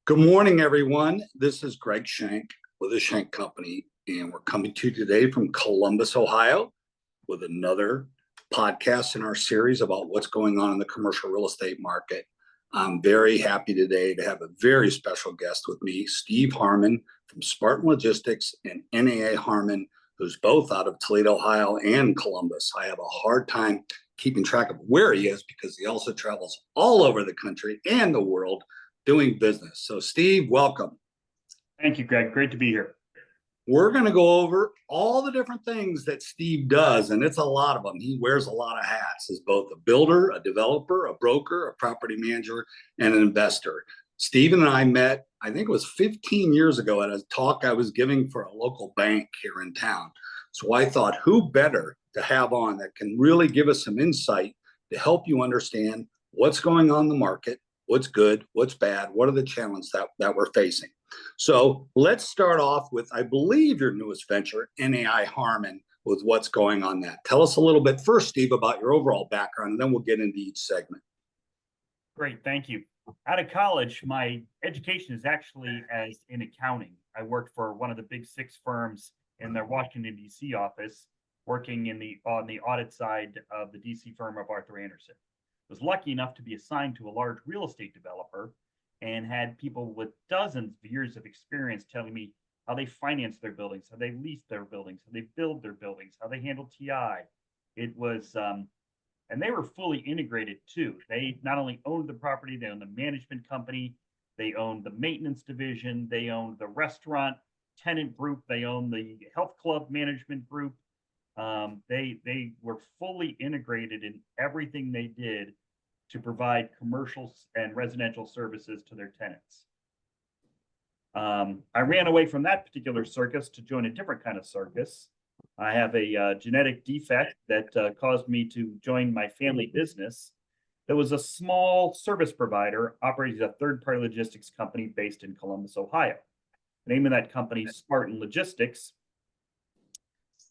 Good morning, everyone. This is Greg Schenk with the Schenk Company, and we're coming to you today from Columbus, Ohio, with another podcast in our series about what's going on in the commercial real estate market. I'm very happy today to have a very special guest with me, Steve Harmon from Spartan Logistics and NAA Harmon, who's both out of Toledo, Ohio, and Columbus. I have a hard time keeping track of where he is because he also travels all over the country and the world doing business. So Steve, welcome. Thank you, Greg. Great to be here. We're going to go over all the different things that Steve does, and it's a lot of them. He wears a lot of hats as both a builder, a developer, a broker, a property manager, and an investor. Steve and I met, I think it was 15 years ago at a talk I was giving for a local bank here in town. So I thought, who better to have on that can really give us some insight to help you understand what's going on in the market, what's good, what's bad, what are the challenges that we're facing. So let's start off with, I believe, your newest venture, NAI Harmon, with what's going on that. Tell us a little bit first, Steve, about your overall background, and then we'll get into each segment. Great, thank you. Out of college, my education is actually as in accounting. I worked for one of the big six firms in their Washington, D.C. office, working on the audit side of the D.C. firm of Arthur Andersen. Was lucky enough to be assigned to a large real estate developer and had people with dozens of years of experience telling me how they finance their buildings, how they lease their buildings, how they build their buildings, how they handle TI. It was, and they were fully integrated too. They not only owned the property, they owned the management company, they owned the maintenance division, they owned the restaurant tenant group, they owned the health club management group. They were fully integrated in everything they did to provide commercial and residential services to their tenants. I ran away from that particular circus to join a different kind of circus. I have a genetic defect that caused me to join my family business. That was a small service provider operating a third-party logistics company based in Columbus, Ohio. The name of that company is Spartan Logistics.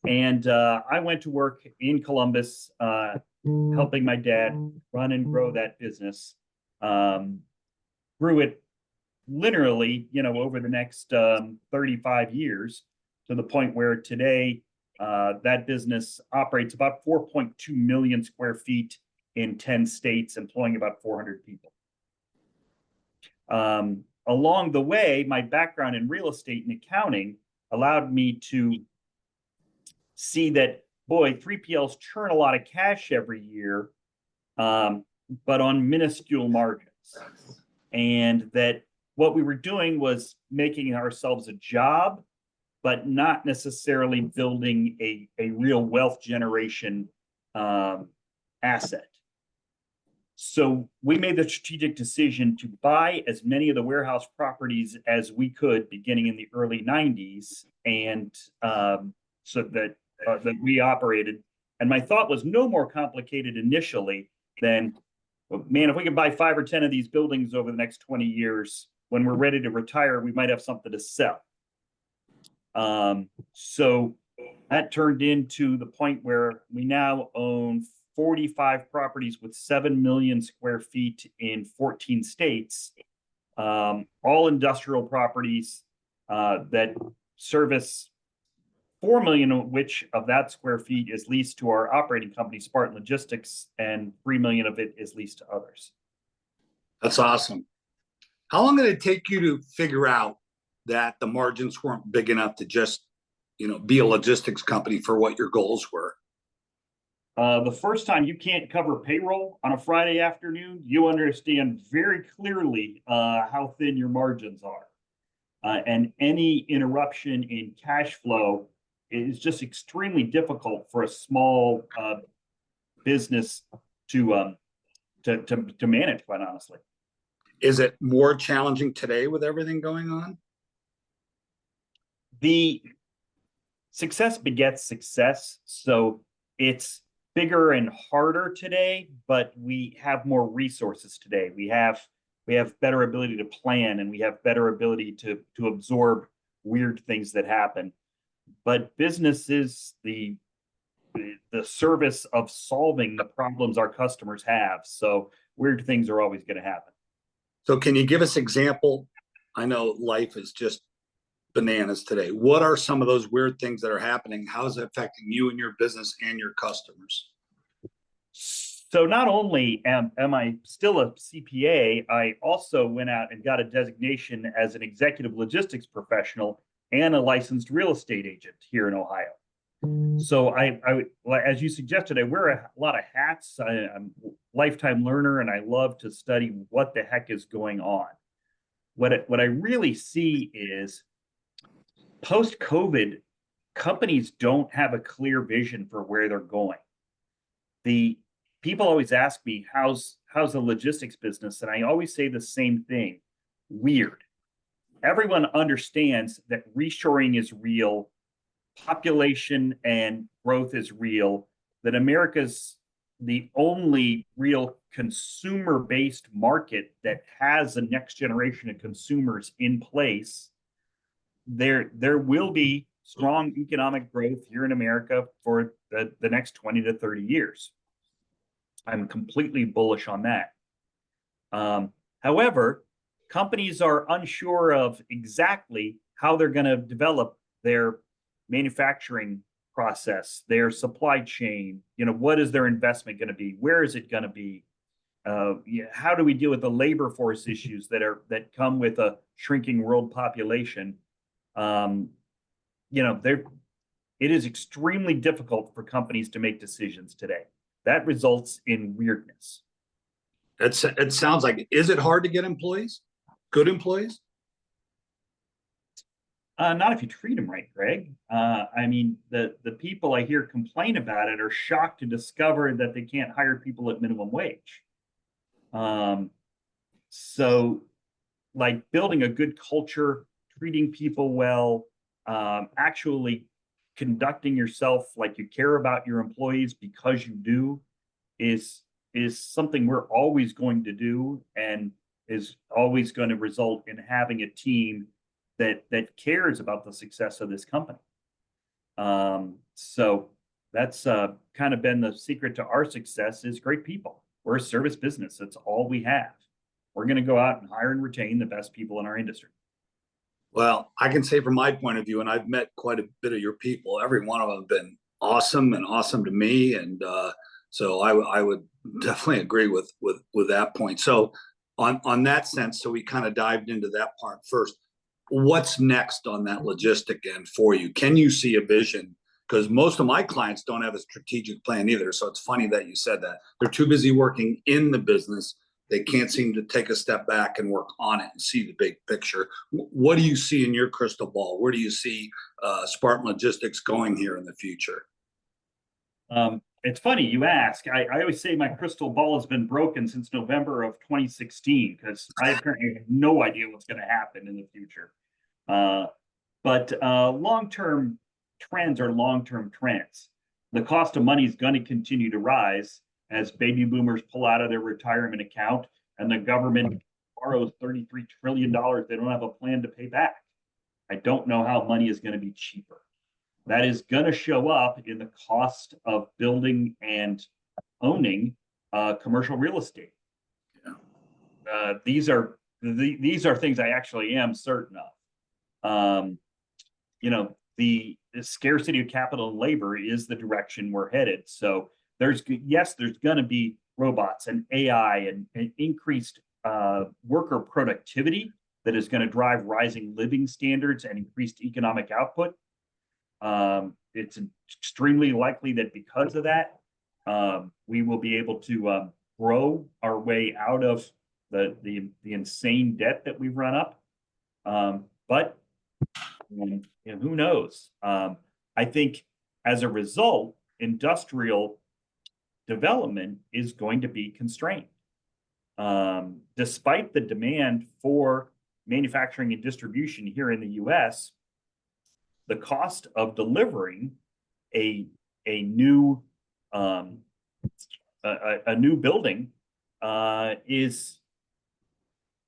And I went to work in Columbus, helping my dad run and grow that business. Grew it literally, over the next 35 years to the point where today that business operates about 4.2 million square feet in 10 states, employing about 400 people. Along the way, my background in real estate and accounting allowed me to see that, boy, 3PLs churn a lot of cash every year, but on minuscule margins. And that what we were doing was making ourselves a job, but not necessarily building a real wealth generation asset. So we made the strategic decision to buy as many of the warehouse properties as we could beginning in the early 90s, and so that we operated. And my thought was no more complicated initially than, man, if we could buy 5 or 10 of these buildings over the next 20 years, when we're ready to retire, we might have something to sell. So that turned into the point where we now own 45 properties with 7 million square feet in 14 states, all industrial properties that service 4 million of which of that square feet is leased to our operating company, Spartan Logistics, and 3 million of it is leased to others. That's awesome. How long did it take you to figure out that the margins weren't big enough to just, be a logistics company for what your goals were? The first time you can't cover payroll on a Friday afternoon, you understand very clearly how thin your margins are. And any interruption in cash flow is just extremely difficult for a small business to manage, quite honestly. Is it more challenging today with everything going on? The success begets success. So it's bigger and harder today, but we have more resources today. We have better ability to plan, and we have better ability to absorb weird things that happen. But business is the service of solving the problems our customers have. So weird things are always going to happen. So can you give us example I know life is just bananas today. What are some of those weird things that are happening? How is it affecting you and your business and your customers? So not only am I still a CPA, I also went out and got a designation as an executive logistics professional and a licensed real estate agent here in Ohio. So as you suggested, I wear a lot of hats. I'm a lifetime learner, and I love to study what the heck is going on. What I really see is post-COVID, companies don't have a clear vision for where they're going. The people always ask me, how's the logistics business? And I always say the same thing, weird. Everyone understands that reshoring is real, population and growth is real, that America's the only real consumer-based market that has a next generation of consumers in place. There will be strong economic growth here in America for the next 20 to 30 years. I'm completely bullish on that. However, companies are unsure of exactly how they're going to develop their manufacturing process, their supply chain. What is their investment going to be? Where is it going to be? How do we deal with the labor force issues that come with a shrinking world population? It is extremely difficult for companies to make decisions today. That results in weirdness. It sounds like, is it hard to get employees? Good employees? Not if you treat them right, Greg. The people I hear complain about it are shocked to discover that they can't hire people at minimum wage. So, like building a good culture, treating people well, actually conducting yourself like you care about your employees because you do, is something we're always going to do, and is always going to result in having a team that cares about the success of this company. So that's kind of been the secret to our success, is great people. We're a service business. That's all we have. We're going to go out and hire and retain the best people in our industry. Well, I can say from my point of view, and I've met quite a bit of your people, every one of them have been awesome and awesome to me. And so I would definitely agree with that point. So on that sense, so we kind of dived into that part first. What's next on that logistic end for you? Can you see a vision? Because most of my clients don't have a strategic plan either. So it's funny that you said that. They're too busy working in the business. They can't seem to take a step back and work on it and see the big picture. What do you see in your crystal ball? Where do you see Spartan Logistics going here in the future? It's funny you ask. I always say my crystal ball has been broken since November of 2016, because I apparently have no idea what's going to happen in the future. But long-term trends are long-term trends. The cost of money is going to continue to rise as baby boomers pull out of their retirement account and the government borrows $33 trillion they don't have a plan to pay back. I don't know how money is going to be cheaper. That is going to show up in the cost of building and owning commercial real estate. Yeah. These are things I actually am certain of. The scarcity of capital and labor is the direction we're headed. So there's going to be robots and AI and increased worker productivity that is going to drive rising living standards and increased economic output. It's extremely likely that because of that, we will be able to grow our way out of the insane debt that we've run up. But who knows? I think as a result, industrial development is going to be constrained. Despite the demand for manufacturing and distribution here in the U.S., the cost of delivering a new building is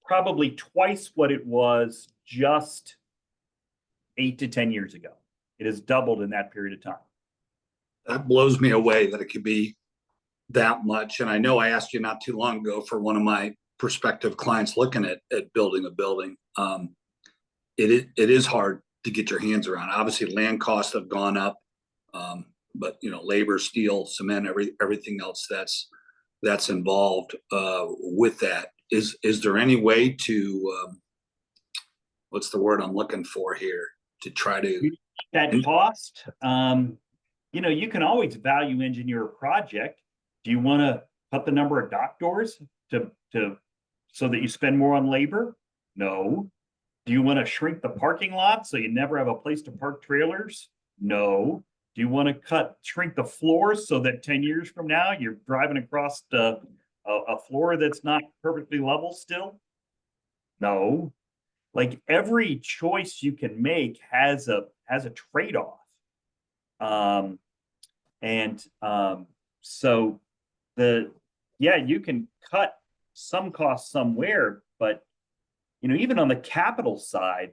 probably twice what it was just 8 to 10 years ago. It has doubled in that period of time. That blows me away that it could be that much. And I know I asked you not too long ago for one of my prospective clients looking at building a building, it is hard to get your hands around. Obviously, land costs have gone up, but labor, steel, cement, everything else that's involved with that. Is there any way to what's the word I'm looking for here, to try to that cost? You can always value engineer a project. Do you want to cut the number of dock doors to so that you spend more on labor? No. Do you want to shrink the parking lot so you never have a place to park trailers? No. Do you want to shrink the floors so that 10 years from now you're driving across a floor that's not perfectly level still? No. Like, every choice you can make has a trade-off. So you can cut some costs somewhere, but even on the capital side,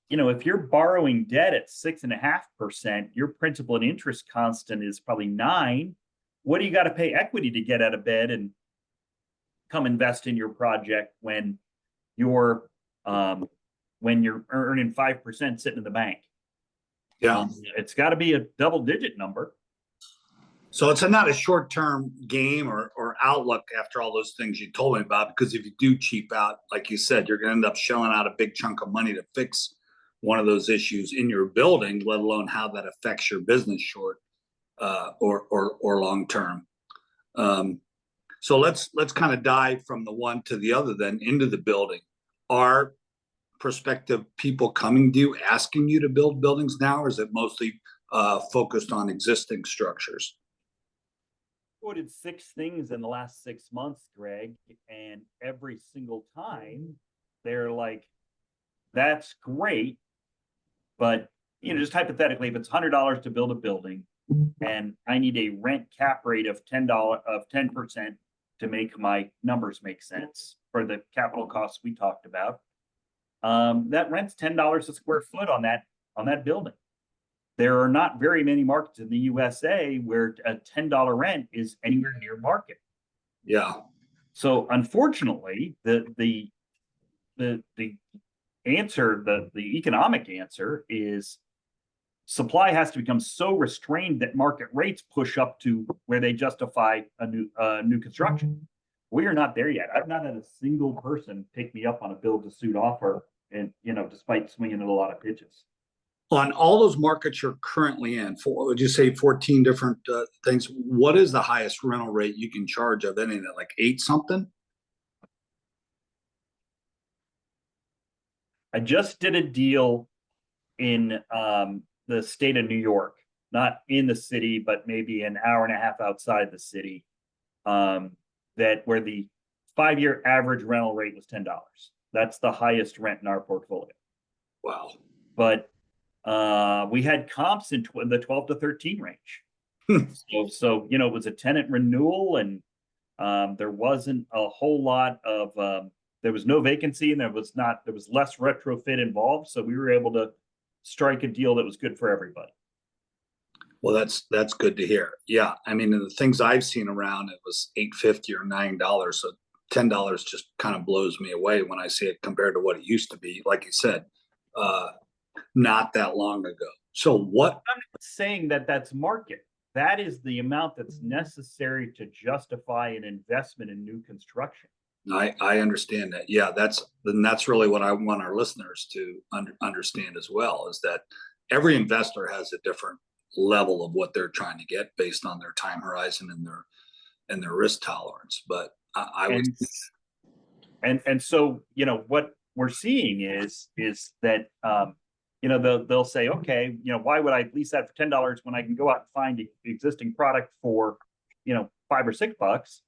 if you're borrowing debt at 6.5%, your principal and interest constant is probably 9%. What do you got to pay equity to get out of bed and come invest in your project when you're earning 5% sitting in the bank? Yeah, it's got to be a double-digit number. So it's not a short-term game or outlook after all those things you told me about, because if you do cheap out, like you said, you're going to end up shelling out a big chunk of money to fix one of those issues in your building, let alone how that affects your business short or long term. So let's kind of dive from the one to the other, then into the building. Are prospective people coming to you asking you to build buildings now, or is it mostly focused on existing structures? Quoted 6 things in the last 6 months, Greg, and every single time they're like, that's great, but just hypothetically, if it's $100 to build a building and I need a rent cap rate of 10% to make my numbers make sense for the capital costs we talked about, that rent's $10 a square foot on that building. There are not very many markets in the USA where a $10 rent is anywhere near market. Yeah. So unfortunately, the answer, the economic answer, is supply has to become so restrained that market rates push up to where they justify a new construction. We are not there yet. I've not had a single person pick me up on a build-to-suit offer, and despite swinging at a lot of pitches. On all those markets you're currently in, would you say 14 different things? What is the highest rental rate you can charge of any of that? Like 8 something? I just did a deal in the state of New York, not in the city, but maybe an hour and a half outside the city, that where the 5-year average rental rate was $10. That's the highest rent in our portfolio. Wow. But we had comps in the 12 to 13 range. So it was a tenant renewal, and there wasn't a whole lot of there was no vacancy, and there was less retrofit involved. So we were able to strike a deal that was good for everybody. Well, that's good to hear. Yeah, I mean, the things I've seen around, it was $8.50 or $9. So $10 just kind of blows me away when I see it compared to what it used to be. Like you said, not that long ago. So what? I'm not saying that that's market. That is the amount that's necessary to justify an investment in new construction. I understand that. Yeah, that's really what I want our listeners to understand as well, is that every investor has a different level of what they're trying to get based on their time horizon and their risk tolerance. But so what we're seeing is that they'll say, okay, why would I lease that for $10 when I can go out and find the existing product for $5 or $6?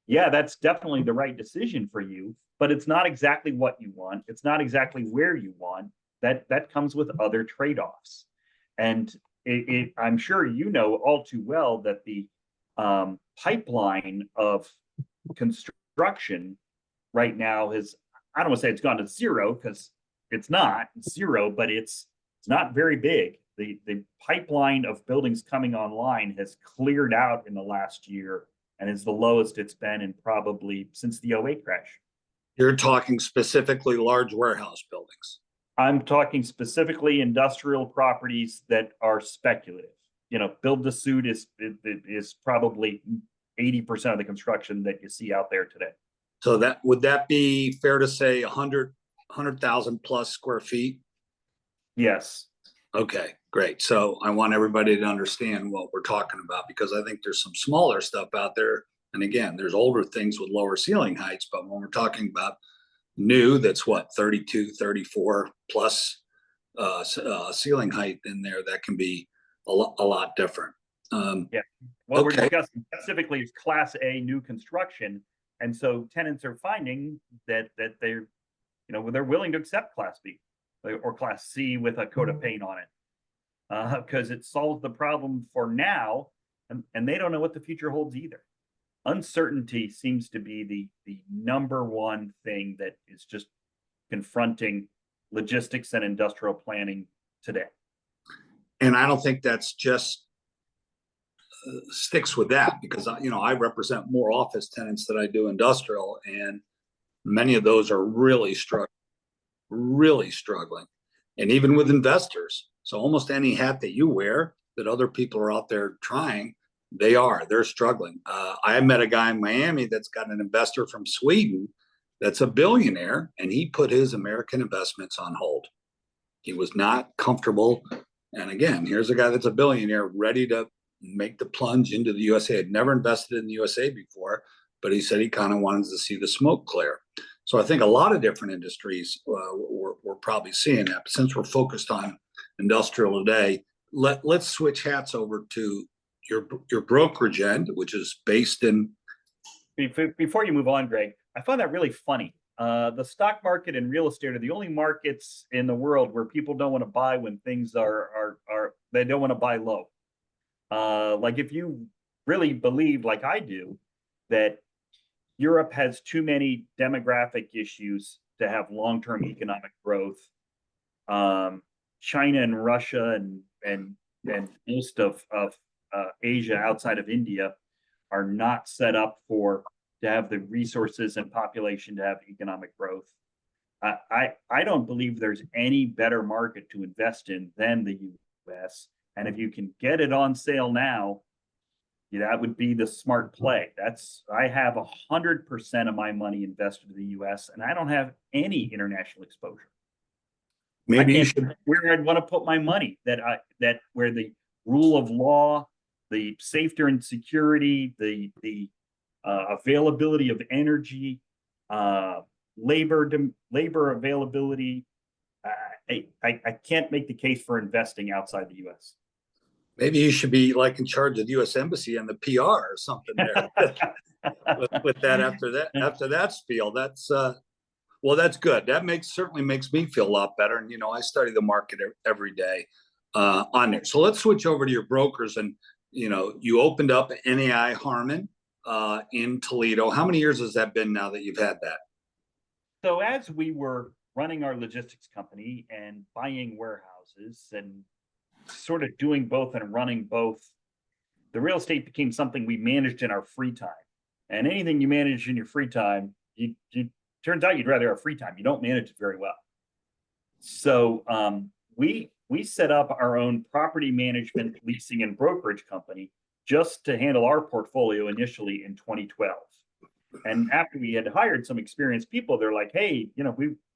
Yeah, that's definitely the right decision for you, but it's not exactly what you want. It's not exactly where you want. That comes with other trade-offs. And I'm sure all too well that the pipeline of construction right now has, I don't want to say it's gone to zero, because it's not zero, but it's not very big. The pipeline of buildings coming online has cleared out in the last year, and is the lowest it's been in probably since the '08 crash. You're talking specifically large warehouse buildings. I'm talking specifically industrial properties that are speculative. Build to suit is probably 80% of the construction that you see out there today. So would that be fair to say 100,000 plus square feet? Yes. Okay, great. So I want everybody to understand what we're talking about, because I think there's some smaller stuff out there. And again, there's older things with lower ceiling heights, but when we're talking about new, that's what, 32, 34 plus ceiling height in there, that can be a lot different. Yeah. What we're Okay. discussing specifically is Class A new construction. And so tenants are finding that they're willing to accept Class B or Class C with a coat of paint on it, because it solves the problem for now, and they don't know what the future holds either. Uncertainty seems to be the number one thing that is just confronting logistics and industrial planning today. And I don't think that's just sticks with that, because I represent more office tenants than I do industrial, and many of those are really struggling. And even with investors. So almost any hat that you wear that other people are out there trying, they're struggling. I met a guy in Miami that's got an investor from Sweden that's a billionaire, and he put his American investments on hold. He was not comfortable. And again, here's a guy that's a billionaire ready to make the plunge into the USA. Had never invested in the USA before, but he said he kind of wanted to see the smoke clear. So I think a lot of different industries we're probably seeing that. But since we're focused on industrial today, let's switch hats over to your brokerage end, which is based in. Before you move on, Greg, I found that really funny. The stock market and real estate are the only markets in the world where people don't want to buy when things they don't want to buy low. Like if you really believe, like I do, that Europe has too many demographic issues to have long-term economic growth. China and Russia and most of Asia outside of India are not set up to have the resources and population to have economic growth. I don't believe there's any better market to invest in than the US. And if you can get it on sale now, that would be the smart play. I have 100% of my money invested in the US, and I don't have any international exposure. Maybe you should. Where I'd want to put my money, that where the rule of law, the safety and security, the availability of energy, labor availability. I can't make the case for investing outside the US. Maybe you should be like in charge of the U.S. Embassy and the PR or something there with that after that spiel. That's that's good. That certainly makes me feel a lot better. And I study the market every day on there. So let's switch over to your brokers. And you opened up NAI Harmon in Toledo. How many years has that been now that you've had that? So as we were running our logistics company and buying warehouses and sort of doing both and running both, the real estate became something we managed in our free time. And anything you manage in your free time, you turns out you'd rather have free time. You don't manage it very well. So we set up our own property management, leasing, and brokerage company just to handle our portfolio initially in 2012. And after we had hired some experienced people, they're like, hey,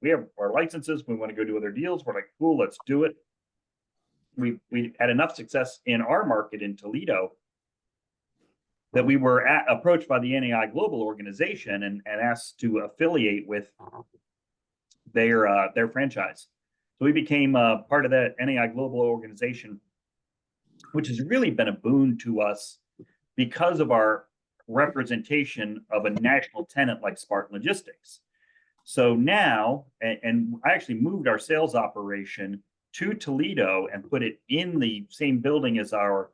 we have our licenses. We want to go do other deals. We're like, cool, let's do it. We had enough success in our market in Toledo that we were approached by the NAI Global organization and asked to affiliate with their franchise. So we became part of that NAI Global organization, which has really been a boon to us because of our representation of a national tenant like Spartan Logistics. So now, and I actually moved our sales operation to Toledo and put it in the same building as our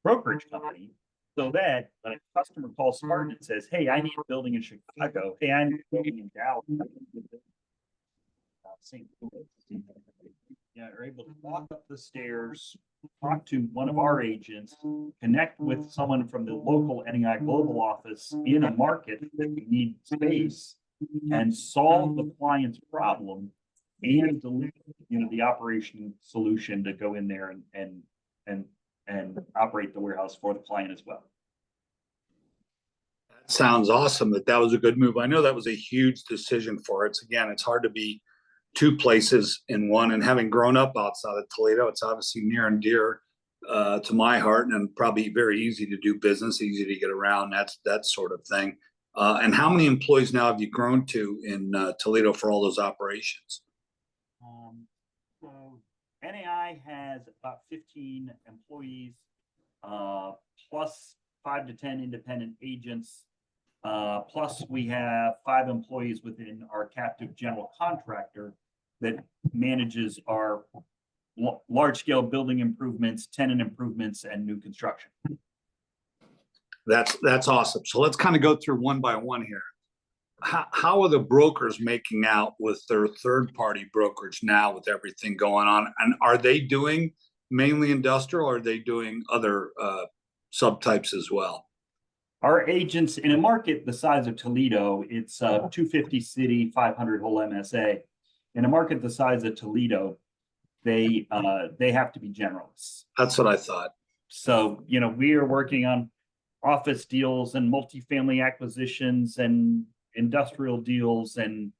brokerage company, so that when a customer calls Spartan and says, hey, I need a building in Chicago, hey, I need a building in Dallas, Yeah, are able to walk up the stairs, talk to one of our agents, connect with someone from the local NEI Global office in a market that we need space and solve the client's problem and deliver, the operation solution to go in there and operate the warehouse for the client as well. Sounds awesome that was a good move. I know that was a huge decision for it. Again, it's hard to be two places in one, and having grown up outside of Toledo, it's obviously near and dear to my heart, and probably very easy to do business, easy to get around, that sort of thing. And how many employees now have you grown to in Toledo for all those operations? So NAI has about 15 employees, plus 5 to 10 independent agents. Plus we have 5 employees within our captive general contractor that manages our large scale building improvements, tenant improvements, and new construction. That's awesome. So let's kind of go through one by one here. How are the brokers making out with their third party brokerage now with everything going on? And are they doing mainly industrial, or are they doing other subtypes as well? Our agents in a market the size of Toledo, it's 250 city, 500 whole MSA. In a market the size of Toledo, they have to be generalists. That's what I thought. So, we are working on office deals and multifamily acquisitions and industrial deals and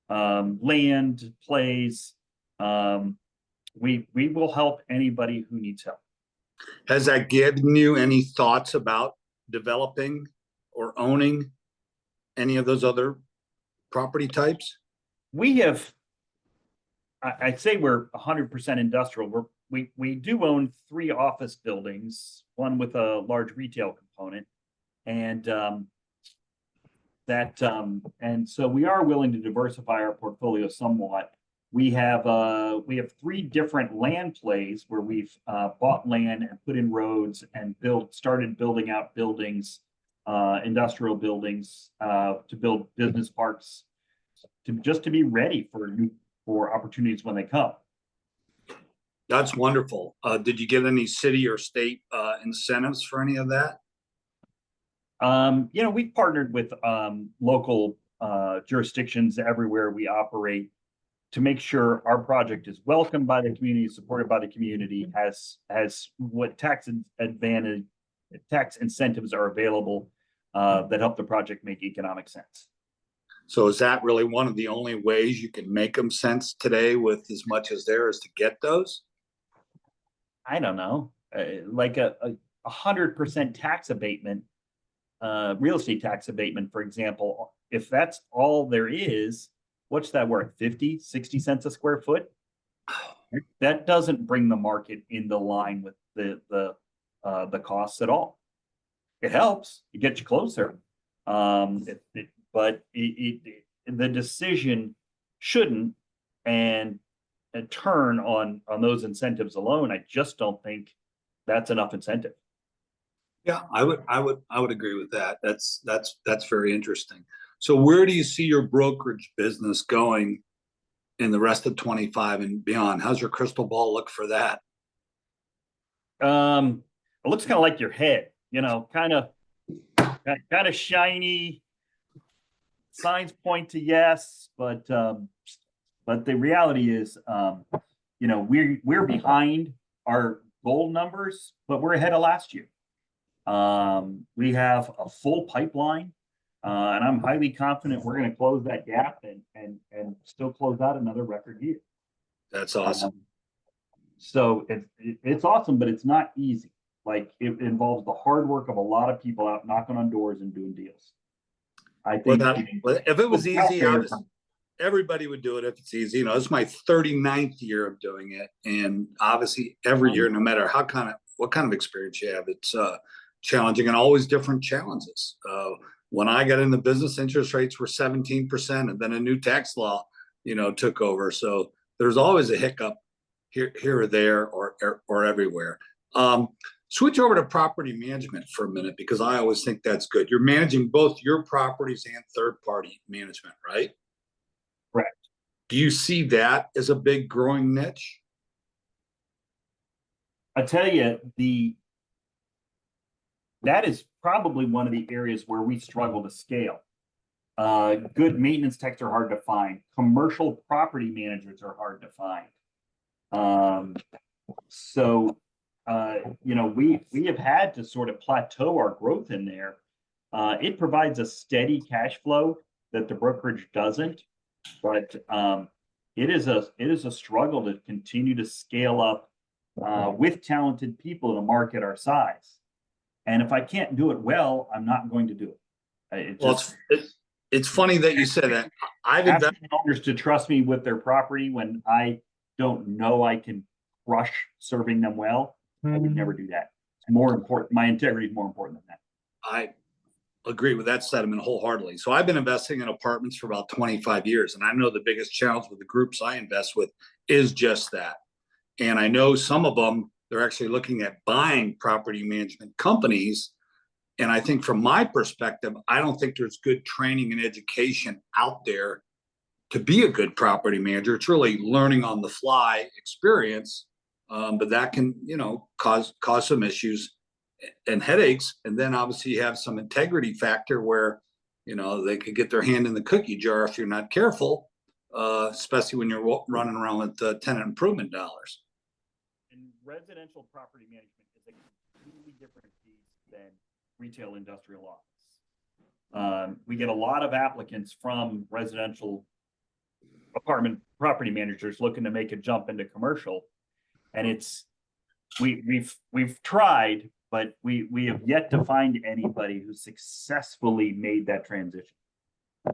land plays. We will help anybody who needs help. Has that given you any thoughts about developing or owning any of those other property types? We have, I'd say we're 100% industrial. We do own 3 office buildings, one with a large retail component, and so we are willing to diversify our portfolio somewhat. We have 3 different land plays where we've bought land and put in roads and started building out buildings, industrial buildings, to build business parks, to be ready for opportunities when they come. That's wonderful. Did you get any city or state incentives for any of that? We've partnered with local jurisdictions everywhere we operate to make sure our project is welcomed by the community, supported by the community, has what tax incentives are available that help the project make economic sense. So is that really one of the only ways you can make them sense today, with as much as there is to get those? I don't know, like a 100% tax abatement, real estate tax abatement, for example, if that's all there is, what's that worth? 50, 60 cents a square foot? That doesn't bring the market into line with the costs at all. It helps, it gets you closer. But the decision shouldn't and turn on those incentives alone. I just don't think that's enough incentive. Yeah, I would agree with that. That's very interesting. So where do you see your brokerage business going in the rest of 25 and beyond? How's your crystal ball look for that? It looks kind of like your head, kind of shiny. Signs point to yes, but the reality is, we're behind our goal numbers, but we're ahead of last year. We have a full pipeline, and I'm highly confident we're going to close that gap and still close out another record year. That's awesome. So it's awesome, but it's not easy. Like, it involves the hard work of a lot of people out knocking on doors and doing deals. I think if it was easy, everybody would do it if it's easy. This is my 39th year of doing it, and obviously every year, no matter what kind of experience you have, it's challenging, and always different challenges. When I got in the business, interest rates were 17%, and then a new tax law, took over. So there's always a hiccup here or there or everywhere. Switch over to property management for a minute, because I always think that's good. You're managing both your properties and third-party management, right? Correct. Do you see that as a big growing niche? I tell you, that is probably one of the areas where we struggle to scale. Good maintenance techs are hard to find. Commercial property managers are hard to find. So, we have had to sort of plateau our growth in there. It provides a steady cash flow that the brokerage doesn't, but it is a struggle to continue to scale up with talented people in a market our size. And if I can't do it well, I'm not going to do it. It's funny that you said that. I've asking owners to trust me with their property when I don't know I can crush serving them well. I would never do that. It's more important. My integrity is more important than that. I agree with that sentiment wholeheartedly. So I've been investing in apartments for about 25 years, and I know the biggest challenge with the groups I invest with is just that. And I know some of them, they're actually looking at buying property management companies. And I think from my perspective, I don't think there's good training and education out there to be a good property manager. It's really learning on the fly experience, but that can, cause some issues and headaches. And then obviously you have some integrity factor where, they could get their hand in the cookie jar if you're not careful, especially when you're running around with tenant improvement dollars. And residential property management is a completely different beast than retail industrial office. We get a lot of applicants from residential apartment property managers looking to make a jump into commercial, and we've tried, but we have yet to find anybody who successfully made that transition.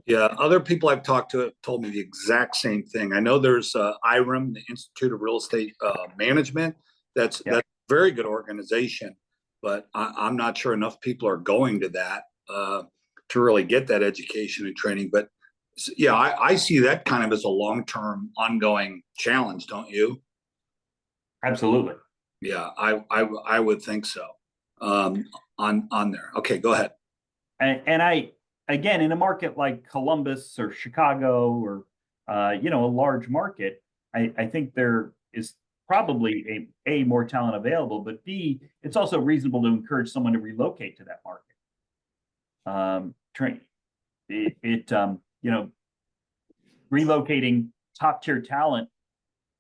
Yeah, other people I've talked to have told me the exact same thing. I know there's IREM, the Institute of Real Estate Management. That's a very good organization, but I'm not sure enough people are going to that to really get that education and training. But yeah, I see that kind of as a long-term ongoing challenge, don't you? Absolutely. Yeah, I would think so. On there. Okay, go ahead. And I, again, in a market like Columbus or Chicago or a large market, I think there is probably a more talent available, but B, it's also reasonable to encourage someone to relocate to that market. Relocating top tier talent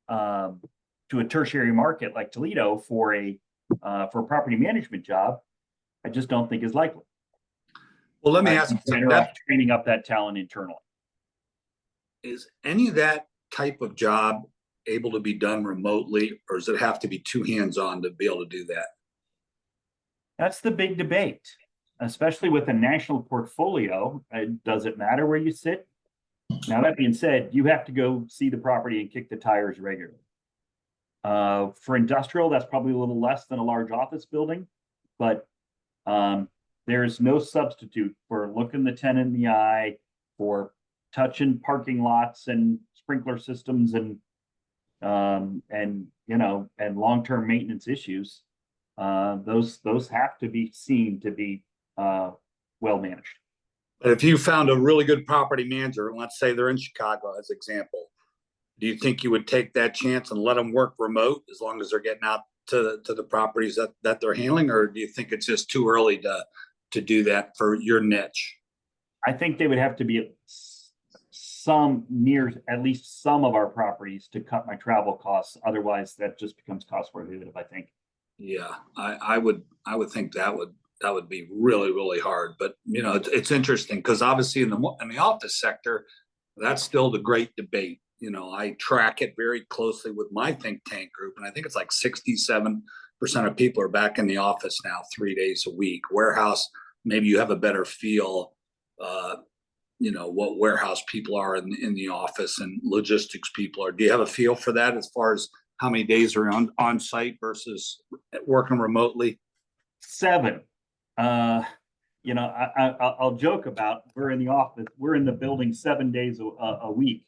to a tertiary market like Toledo for a property management job, I just don't think is likely. Well, let me ask you, better off training up that talent internally. Is any of that type of job able to be done remotely, or does it have to be two hands-on to be able to do that? That's the big debate, especially with a national portfolio. Does it matter where you sit? Now, that being said, you have to go see the property and kick the tires regularly. For industrial, that's probably a little less than a large office building, but there is no substitute for looking the tenant in the eye, for touching parking lots and sprinkler systems and long-term maintenance issues. Those have to be seen to be well managed. But if you found a really good property manager, and let's say they're in Chicago as example, do you think you would take that chance and let them work remote as long as they're getting out to the properties that they're handling, or do you think it's just too early to do that for your niche? I think they would have to be at least some of our properties to cut my travel costs. Otherwise, that just becomes cost prohibitive, I think. Yeah, I would think that would be really, really hard. But it's interesting because obviously in the office sector, that's still the great debate. I track it very closely with my think tank group, and I think it's like 67% of people are back in the office now 3 days a week. Warehouse, maybe you have a better feel, what warehouse people are in the office and logistics people are. Do you have a feel for that as far as how many days are on site versus working remotely? 7. I'll joke about we're in the office, we're in the building 7 days a week.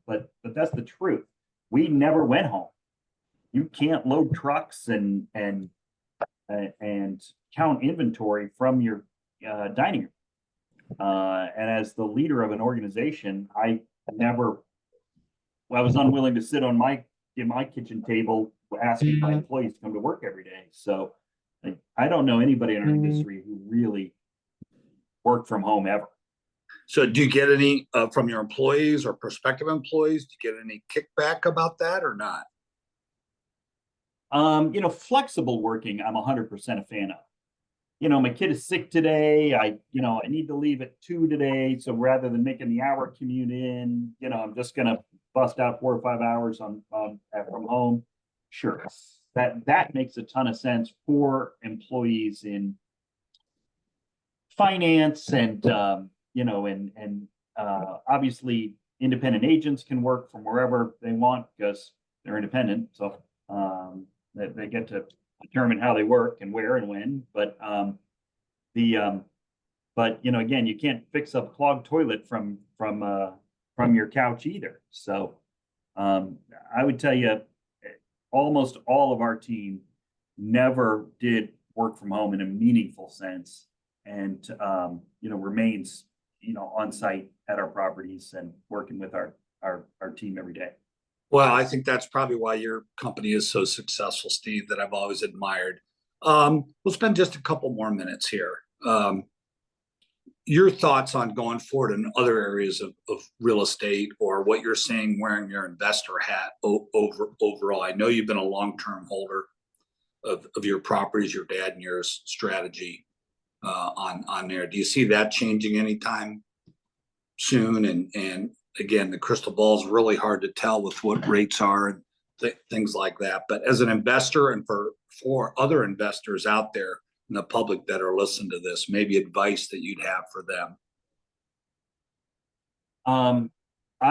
But that's the truth. We never went home. You can't load trucks and count inventory from your dining room. And as the leader of an organization, I was unwilling to sit on my kitchen table asking my employees to come to work every day. So like, I don't know anybody in our industry who really worked from home ever. So do you get any from your employees or prospective employees? Do you get any kickback about that or not? Flexible working, I'm 100% a fan of. My kid is sick today. I need to leave at 2 today. So rather than making the hour commute in, I'm just gonna bust out 4 or 5 hours from home. Sure, that makes a ton of sense for employees in finance and obviously independent agents can work from wherever they want because they're independent. So they get to determine how they work and where and when. But again, you can't fix a clogged toilet from your couch either. So I would tell you, almost all of our team never did work from home in a meaningful sense, and remains on site at our properties and working with our team every day. Well, I think that's probably why your company is so successful, Steve, that I've always admired. We'll spend just a couple more minutes here. Your thoughts on going forward in other areas of real estate, or what you're seeing wearing your investor hat overall. I know you've been a long-term holder of your properties, your dad and yours strategy on there. Do you see that changing anytime soon? And again, the crystal ball is really hard to tell with what rates are and things like that. But as an investor, and for other investors out there in the public that are listening to this, maybe advice that you'd have for them. I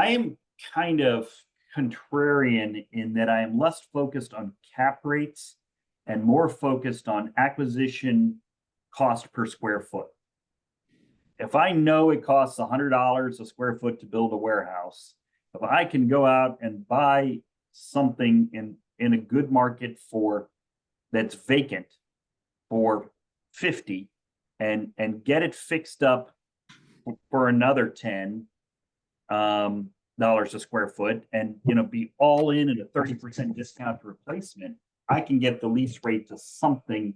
am kind of contrarian in that I am less focused on cap rates and more focused on acquisition cost per square foot. If I know it costs $100 a square foot to build a warehouse, if I can go out and buy something in a good market that's vacant for 50 and get it fixed up for another $10 a square foot, and be all in at a 30% discount replacement, I can get the lease rate to something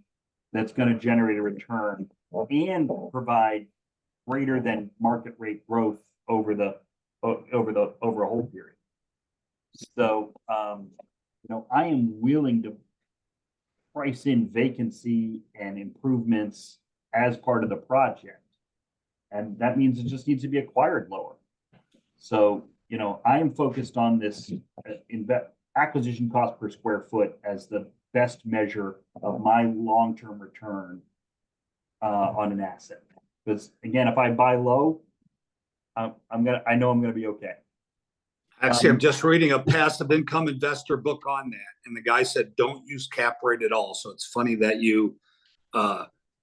that's going to generate a return and provide greater than market rate growth over a whole period. So I am willing to price in vacancy and improvements as part of the project, and that means it just needs to be acquired lower. So I am focused on this acquisition cost per square foot as the best measure of my long-term return on an asset. Because again, if I buy low, I know I'm gonna be okay. Actually, I'm just reading a passive income investor book on that, and the guy said don't use cap rate at all. So it's funny that you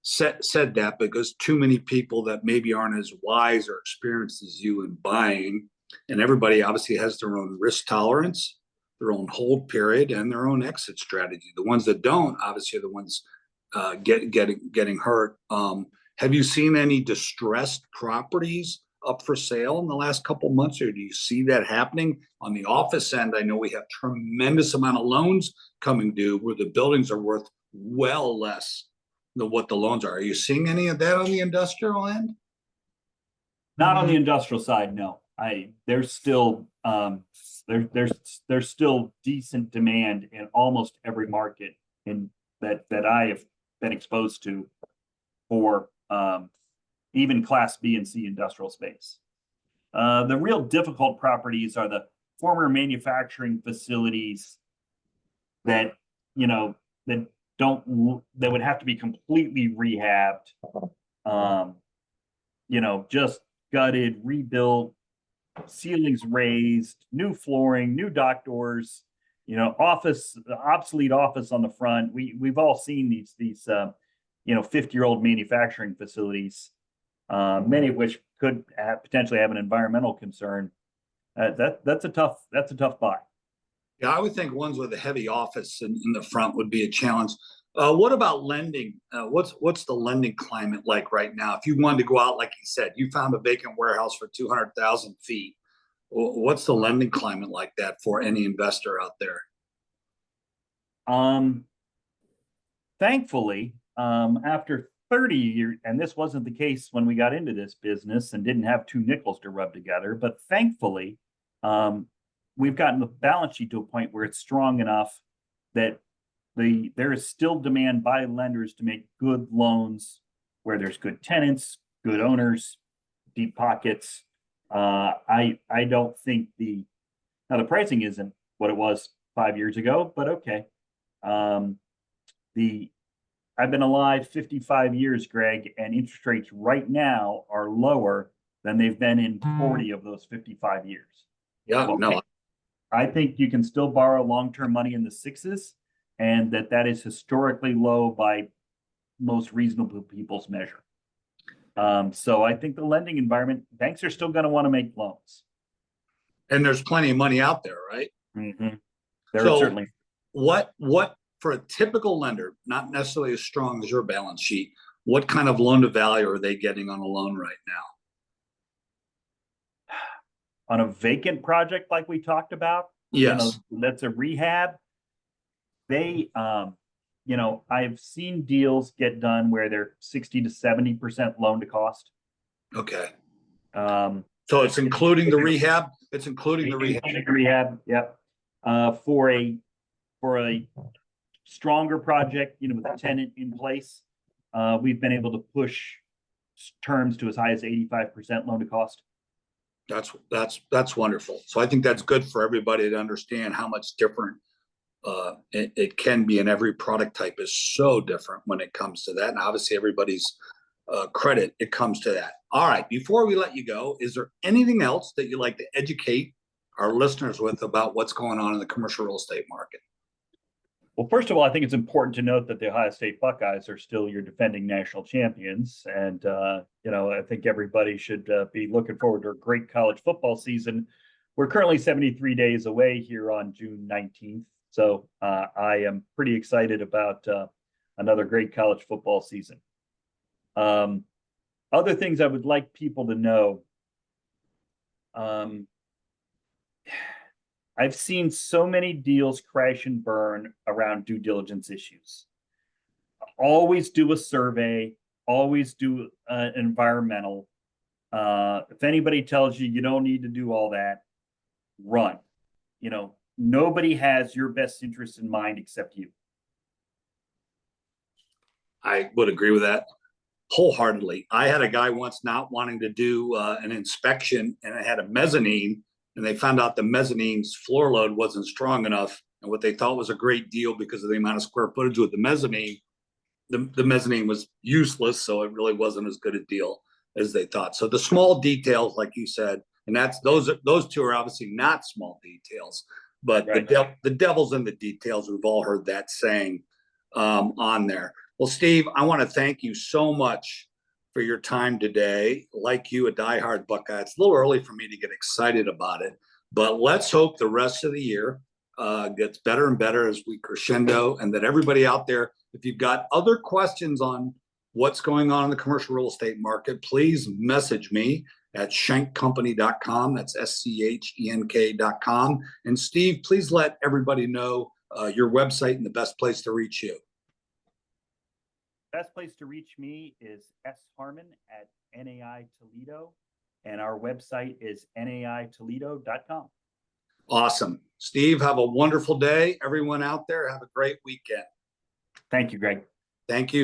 said that, because too many people that maybe aren't as wise or experienced as you in buying, and everybody obviously has their own risk tolerance, their own hold period, and their own exit strategy. The ones that don't, obviously, are the ones getting hurt. Have you seen any distressed properties up for sale in the last couple of months, or do you see that happening on the office end? I know we have tremendous amount of loans coming due where the buildings are worth well less than what the loans are. Are you seeing any of that on the industrial end? Not on the industrial side, no. There's still there's still decent demand in almost every market that I have been exposed to for even Class B and C industrial space. The real difficult properties are the former manufacturing facilities that that would have to be completely rehabbed, just gutted, rebuilt, ceilings raised, new flooring, new dock doors, obsolete office on the front. We've all seen these 50-year-old manufacturing facilities, many of which could potentially have an environmental concern. That's a tough buy. Yeah, I would think ones with a heavy office in the front would be a challenge. What about lending? What's the lending climate like right now? If you wanted to go out, like you said, you found a vacant warehouse for 200,000 feet. What's the lending climate like that for any investor out there? Thankfully, after 30 years, and this wasn't the case when we got into this business and didn't have two nickels to rub together, but thankfully, um, we've gotten the balance sheet to a point where it's strong enough that there is still demand by lenders to make good loans where there's good tenants, good owners, deep pockets. I don't think now the pricing isn't what it was 5 years ago, but okay. The I've been alive 55 years, Greg, and interest rates right now are lower than they've been in 40 of those 55 years. Yeah, Well, no, I think you can still borrow long-term money in the sixes, and that is historically low by most reasonable people's measure. So I think the lending environment, banks are still going to want to make loans. and there's plenty of money out there, right? Mm-hmm. There So certainly. what for a typical lender, not necessarily as strong as your balance sheet, what kind of loan to value are they getting on a loan right now? On a vacant project like we talked about, Yes. that's a rehab. They, I've seen deals get done where they're 60 to 70% loan to cost. Okay. Um, So it's including the rehab. It's including the rehab. Rehab, yep. For a stronger project, with a tenant in place, we've been able to push terms to as high as 85% loan to cost. That's wonderful. So I think that's good for everybody to understand how much different it can be, and every product type is so different when it comes to that. And obviously everybody's credit, it comes to that. All right, before we let you go, is there anything else that you'd like to educate our listeners with about what's going on in the commercial real estate market? Well, first of all, I think it's important to note that the Ohio State Buckeyes are still your defending national champions. And, I think everybody should be looking forward to a great college football season. We're currently 73 days away here on June 19th. So I am pretty excited about another great college football season. Other things I would like people to know. I've seen so many deals crash and burn around due diligence issues. Always do a survey, always do an environmental. If anybody tells you don't need to do all that, run. Nobody has your best interest in mind except you. I would agree with that wholeheartedly. I had a guy once not wanting to do an inspection, and it had a mezzanine, and they found out the mezzanine's floor load wasn't strong enough. And what they thought was a great deal because of the amount of square footage with the mezzanine, the mezzanine was useless. So it really wasn't as good a deal as they thought. So the small details, like you said, and those two are obviously not small details, but right. The devil's in the details. We've all heard that saying on there. Well, Steve, I want to thank you so much for your time today. Like you, a diehard Buckeye. It's a little early for me to get excited about it, but let's hope the rest of the year gets better and better as we crescendo, and that everybody out there, if you've got other questions on what's going on in the commercial real estate market, please message me at schenkcompany.com. That's SCHENK.com. And Steve, please let everybody know your website and the best place to reach you. Best place to reach me is Harmon at NAI Toledo, and our website is naitoledo.com. Awesome. Steve, have a wonderful day. Everyone out there, have a great weekend. Thank you, Greg. Thank you.